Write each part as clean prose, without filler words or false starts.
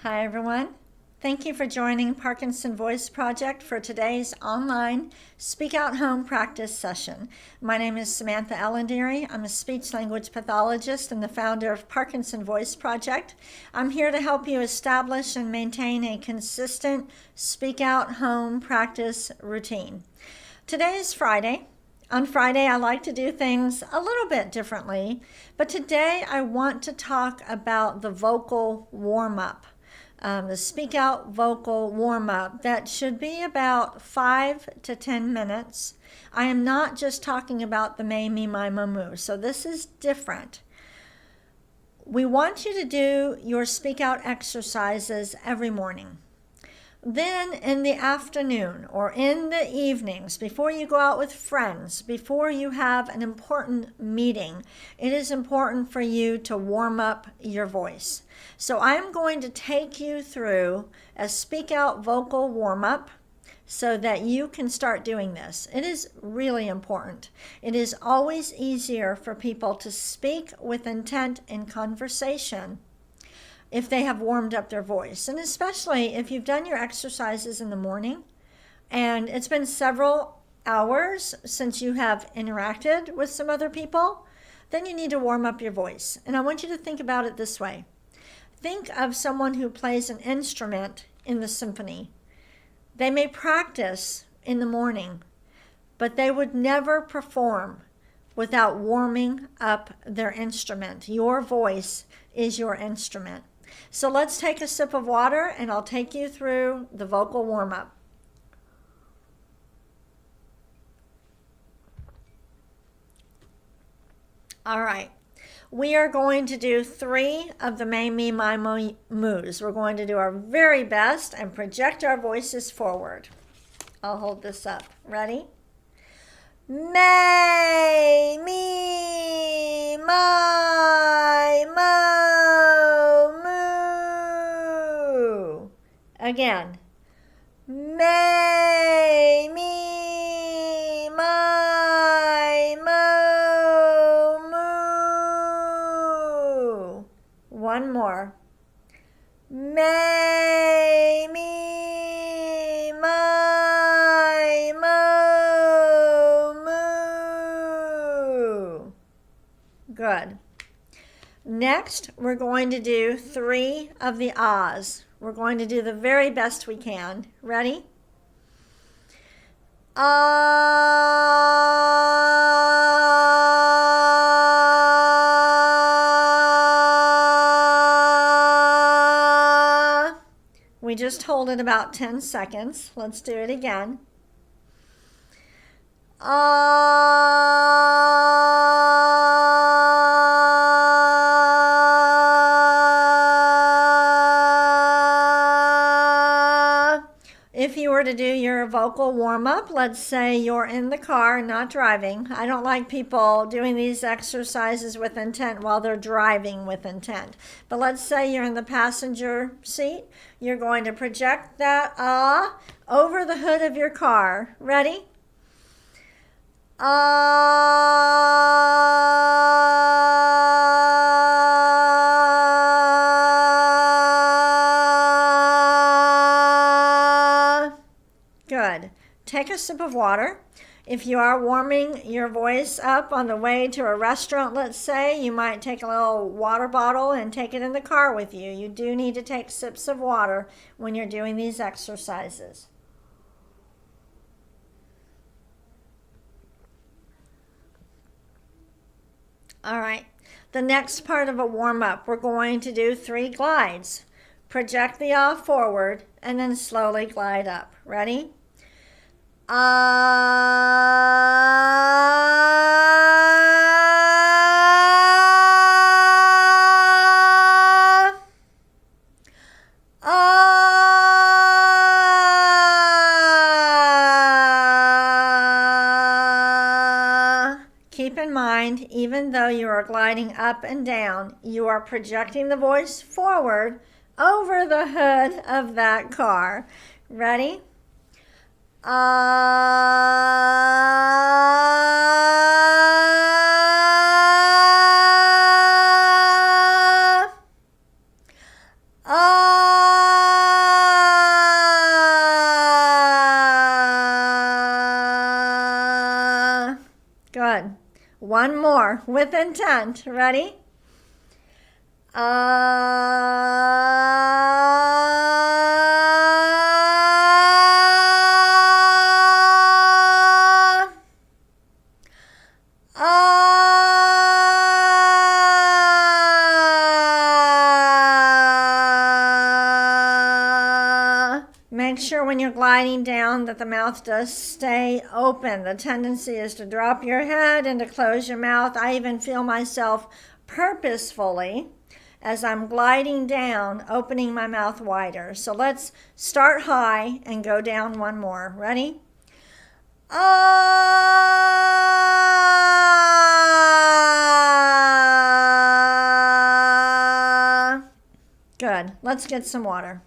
Hi, everyone. Thank you for joining Parkinson Voice Project for today's online Speak Out Home practice session. My name is Samantha Allendeary. I'm a speech language pathologist and the founder of Parkinson Voice Project. I'm here to help you establish and maintain a consistent Speak Out Home practice routine. Today is Friday. On Friday, I like to do things a little bit differently, but today I want to talk about the vocal warm-up. The speak out vocal warm-up that should be about 5 to 10 minutes. I am not just talking about the may, me, my, moo. So this is different. We want you to do your speak out exercises every morning. Then in the afternoon or in the evenings, before you go out with friends, before you have an important meeting, it is important for you to warm up your voice. So I'm going to take you through a speak out vocal warm up so that you can start doing this. It is really important. It is always easier for people to speak with intent in conversation if they have warmed up their voice. And especially if you've done your exercises in the morning and it's been several hours since you have interacted with some other people, then you need to warm up your voice. And I want you to think about it this way. Think of someone who plays an instrument in the symphony. They may practice in the morning, but they would never perform without warming up their instrument. Your voice is your instrument. So let's take a sip of water and I'll take you through the vocal warm-up. All right. We are going to do 3 of the may, me, my, moos. We're going to do our very best and project our voices forward. I'll hold this up. Ready? May, me, my, mo, moo. Again. May, me, my, mo, moo. One more. May, me, my, mo, moo. Good. Next, we're going to do 3 of the ahs. We're going to do the very best we can. Ready? Ah. We just hold it about 10 seconds. Let's do it again. If you were to do your vocal warm-up, let's say you're in the car, not driving. I don't like people doing these exercises with intent while they're driving with intent. But let's say you're in the passenger seat. You're going to project that ah over the hood of your car. Ready? Good. Take a sip of water. If you are warming your voice up on the way to a restaurant, let's say, you might take a little water bottle and take it in the car with you. You do need to take sips of water when you're doing these exercises. All right, the next part of a warm-up, we're going to do 3 glides. Project the ah forward and then slowly glide up. Ready? Ah. Ah. Keep in mind, even though you are gliding up and down, you are projecting the voice forward over the hood of that car. Ready? Ah. Ah. One more with intent. Ready? Make sure when you're gliding down that the mouth does stay open. The tendency is to drop your head and to close your mouth. I even feel myself purposefully, as I'm gliding down, opening my mouth wider. So let's start high and go down one more. Ready? Good. Let's get some water.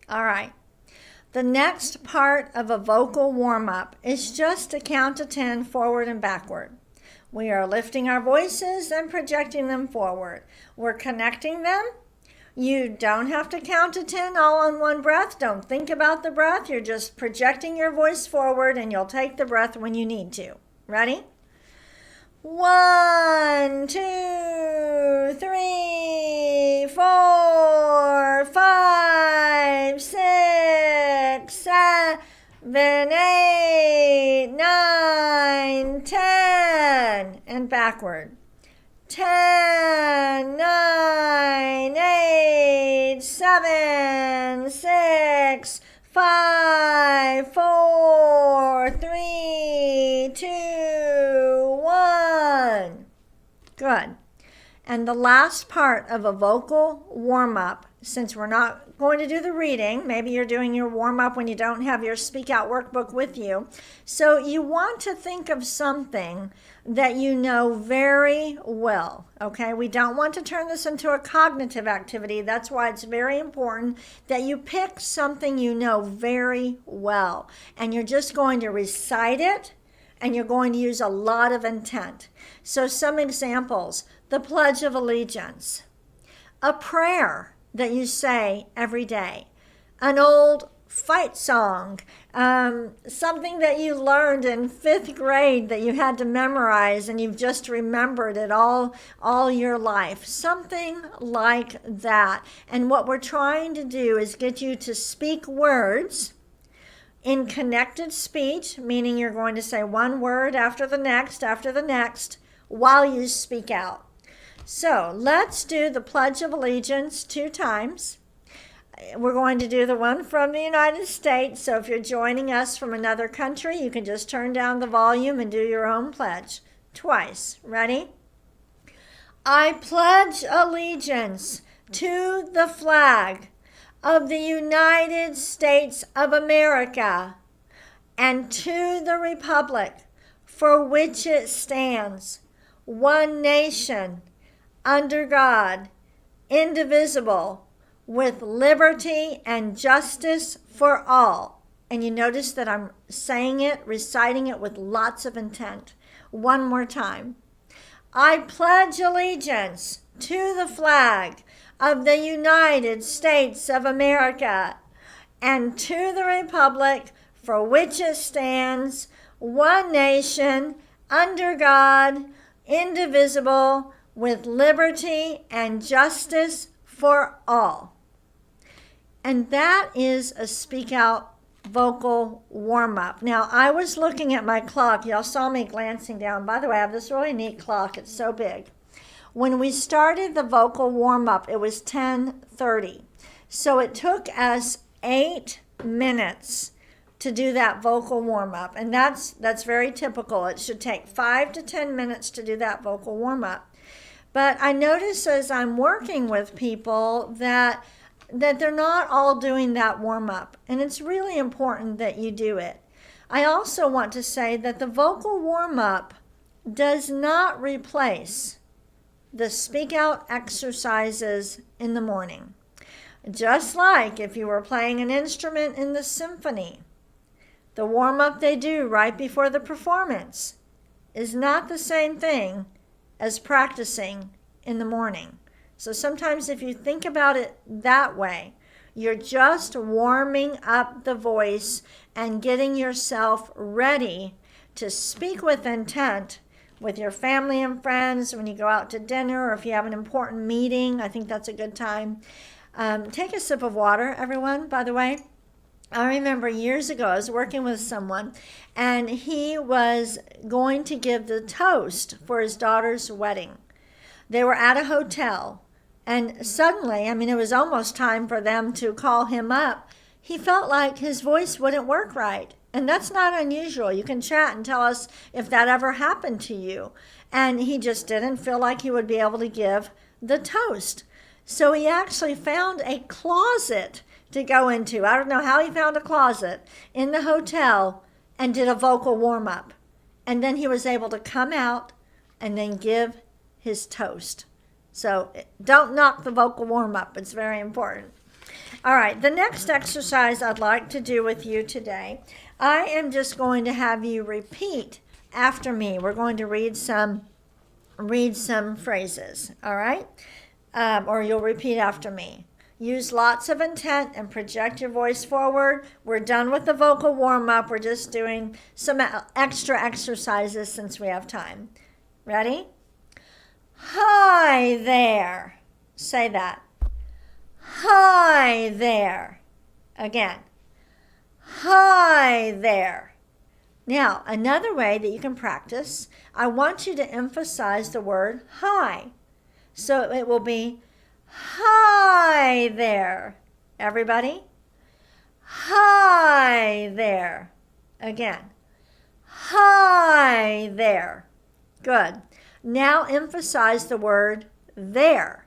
All right. The next part of a vocal warm-up is just to count to 10 forward and backward. We are lifting our voices and projecting them forward. We're connecting them. You don't have to count to 10 all on one breath. Don't think about the breath. You're just projecting your voice forward, and you'll take the breath when you need to. Ready? 1, 2, 3, 4, 5, 6, 7, 8, 9, 10. And backward. 10, 9, 8, 7, 6, 5, 4, 3, 2, 1. Good. And the last part of a vocal warm-up, since we're not going to do the reading, maybe you're doing your warm-up when you don't have your Speak Out workbook with you. So you want to think of something that you know very well, okay? We don't want to turn this into a cognitive activity. That's why it's very important that you pick something you know very well. And you're just going to recite it, and you're going to use a lot of intent. So some examples: the Pledge of Allegiance, a prayer that you say every day, an old fight song, something that you learned in 5th grade that you had to memorize and you've just remembered it all your life, something like that. And what we're trying to do is get you to speak words in connected speech, meaning you're going to say one word after the next, while you speak out. So let's do the Pledge of Allegiance 2 times. We're going to do the one from the United States. So if you're joining us from another country, you can just turn down the volume and do your own pledge. Twice. Ready? I pledge allegiance to the flag of the United States of America and to the republic for which it stands, one nation, under God, indivisible, with liberty and justice for all. And you notice that I'm saying it, reciting it with lots of intent. One more time. I pledge allegiance to the flag of the United States of America and to the republic for which it stands, one nation, under God, indivisible, with liberty and justice for all. And that is a Speak Out vocal warm-up. Now, I was looking at my clock. Y'all saw me glancing down. By the way, I have this really neat clock. It's so big. When we started the vocal warm-up, it was 10:30. So it took us 8 minutes to do that vocal warm-up. And that's very typical. It should take 5 to 10 minutes to do that vocal warm-up. But I notice as I'm working with people that they're not all doing that warm-up. And it's really important that you do it. I also want to say that the vocal warm-up does not replace the Speak Out exercises in the morning. Just like if you were playing an instrument in the symphony, the warm-up they do right before the performance is not the same thing as practicing in the morning. So sometimes if you think about it that way, You're just warming up the voice and getting yourself ready to speak with intent with your family and friends when you go out to dinner, or if you have an important meeting. I think that's a good time. Take a sip of water, everyone, by the way. I remember years ago, I was working with someone, and he was going to give the toast for his daughter's wedding. They were at a hotel, and suddenly, it was almost time for them to call him up. He felt like his voice wouldn't work right. And that's not unusual. You can chat and tell us if that ever happened to you. And he just didn't feel like he would be able to give the toast. So he actually found a closet to go into. I don't know how he found a closet in the hotel and did a vocal warm-up. And then he was able to come out and then give his toast. So don't knock the vocal warm-up. It's very important. All right, the next exercise I'd like to do with you today, I am just going to have you repeat after me. We're going to read some phrases, all right? Or you'll repeat after me. Use lots of intent and project your voice forward. We're done with the vocal warm-up. We're just doing some extra exercises since we have time. Ready? Hi there. Say that. Hi there. Again. Hi there. Now, another way that you can practice, I want you to emphasize the word hi. So it will be, hi there. Everybody? Hi there. Again. Hi there. Good. Now emphasize the word there.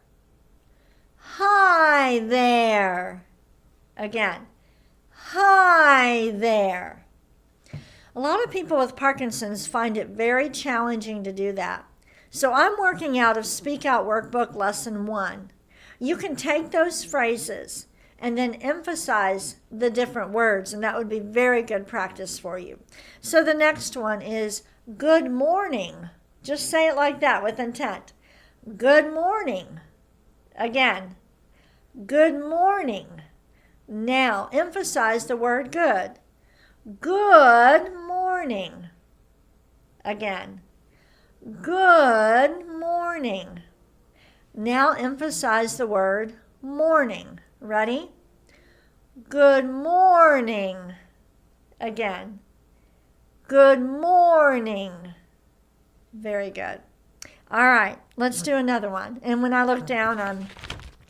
Hi there. Again. Hi there. A lot of people with Parkinson's find it very challenging to do that. So I'm working out of Speak Out Workbook Lesson 1. You can take those phrases and then emphasize the different words, and that would be very good practice for you. So the next one is good morning. Just say it like that with intent. Good morning. Again. Good morning. Now, emphasize the word good. Good morning. Again. Good morning. Now, emphasize the word morning. Ready? Good morning. Again. Good morning. Very good. All right, let's do another one. And when I look down, I'm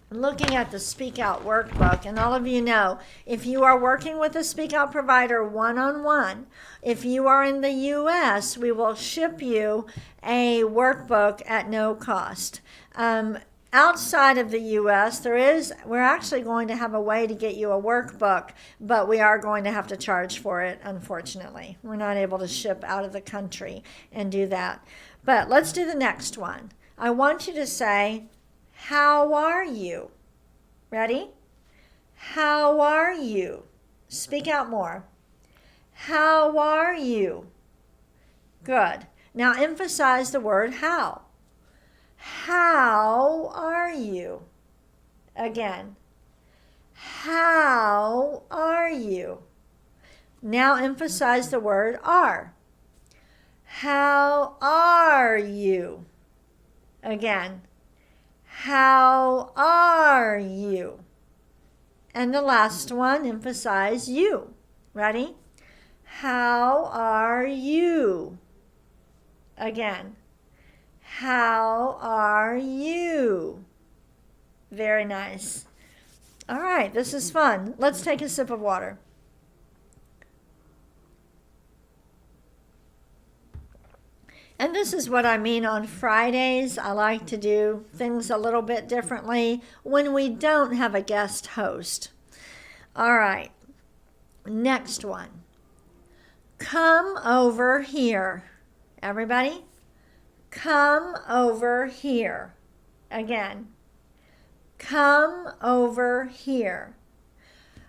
looking at the Speak Out workbook, and all of you know, if you are working with a Speak Out provider one-on-one, if you are in the U.S., we will ship you a workbook at no cost. Outside of the U.S., we're actually going to have a way to get you a workbook, but we are going to have to charge for it, unfortunately. We're not able to ship out of the country and do that. But let's do the next one. I want you to say, how are you? Ready? How are you? Speak out more. How are you? Good. Now emphasize the word how. How are you? Again. How are you? Now emphasize the word are. How are you? Again. How are you? And the last one, emphasize you. Ready? How are you? Again. How are you? Very nice. All right, this is fun. Let's take a sip of water. And this is what I mean on Fridays. I like to do things a little bit differently when we don't have a guest host. All right, next one. Come over here. Everybody? Come over here. Again. Come over here.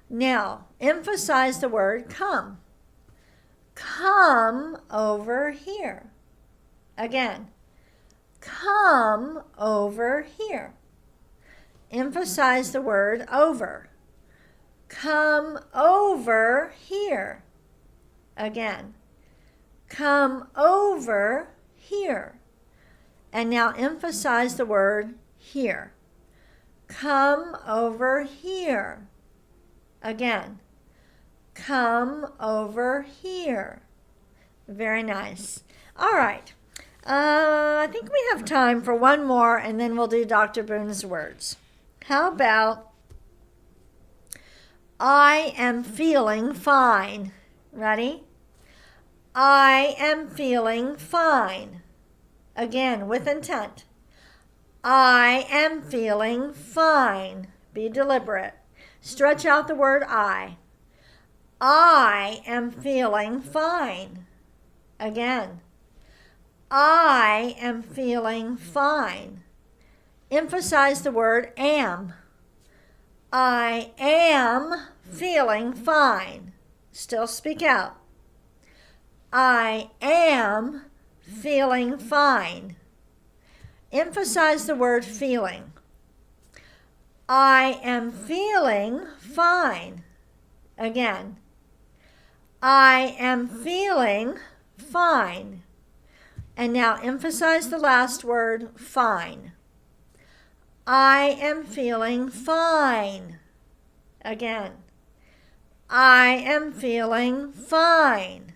Now, emphasize the word come. Come over here. Again. Come over here. Emphasize the word over. Come over here. Again. Come over here. And now emphasize the word here. Come over here. Again. Come over here. Very nice. All right. I think we have time for one more, and then we'll do Dr. Boone's words. How about I am feeling fine? Ready? I am feeling fine. Again, with intent. I am feeling fine. Be deliberate. Stretch out the word I. I am feeling fine. Again. I am feeling fine. Emphasize the word am. I am feeling fine. Still speak out. I am feeling fine. Emphasize the word feeling. I am feeling fine. Again. I am feeling fine. And now emphasize the last word, fine. I am feeling fine. Again. I am feeling fine.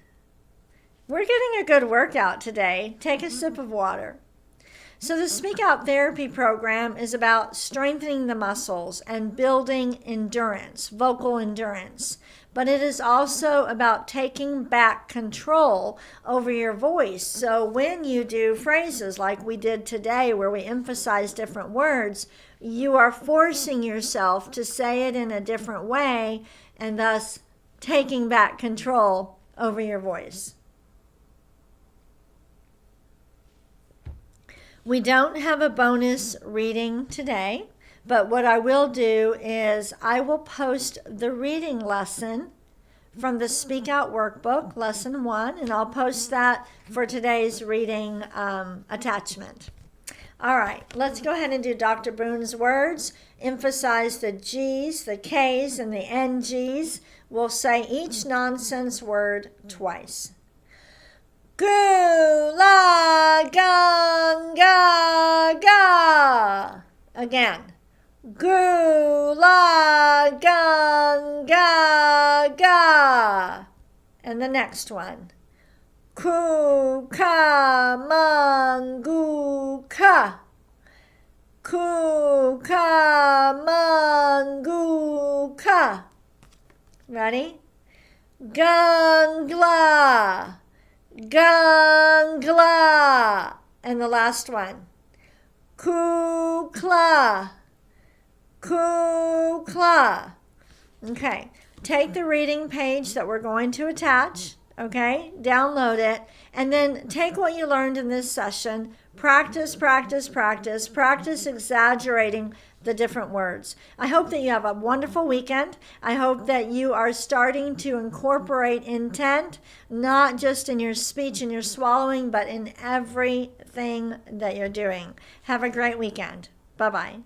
We're getting a good workout today. Take a sip of water. So the Speak Out Therapy program is about strengthening the muscles and building endurance, vocal endurance. But it is also about taking back control over your voice. So when you do phrases like we did today where we emphasize different words, you are forcing yourself to say it in a different way and thus taking back control over your voice. We don't have a bonus reading today, but what I will do is I will post the reading lesson from the Speak Out Workbook, Lesson 1, and I'll post that for today's reading attachment. All right, let's go ahead and do Dr. Boone's words. Emphasize the G's, the K's, and the NG's. We'll say each nonsense word twice. Gula ganga ga. Again. Gula ganga ga. And the next one. Kuka mangu ka. Kuka mangu ka. Ready? Gangla. Gangla. And the last one. Kukla. Kukla. Okay. Take the reading page that we're going to attach. Okay. Download it. And then take what you learned in this session. Practice, practice, practice. Practice exaggerating the different words. I hope that you have a wonderful weekend. I hope that you are starting to incorporate intent, not just in your speech and your swallowing, but in everything that you're doing. Have a great weekend. Bye-bye.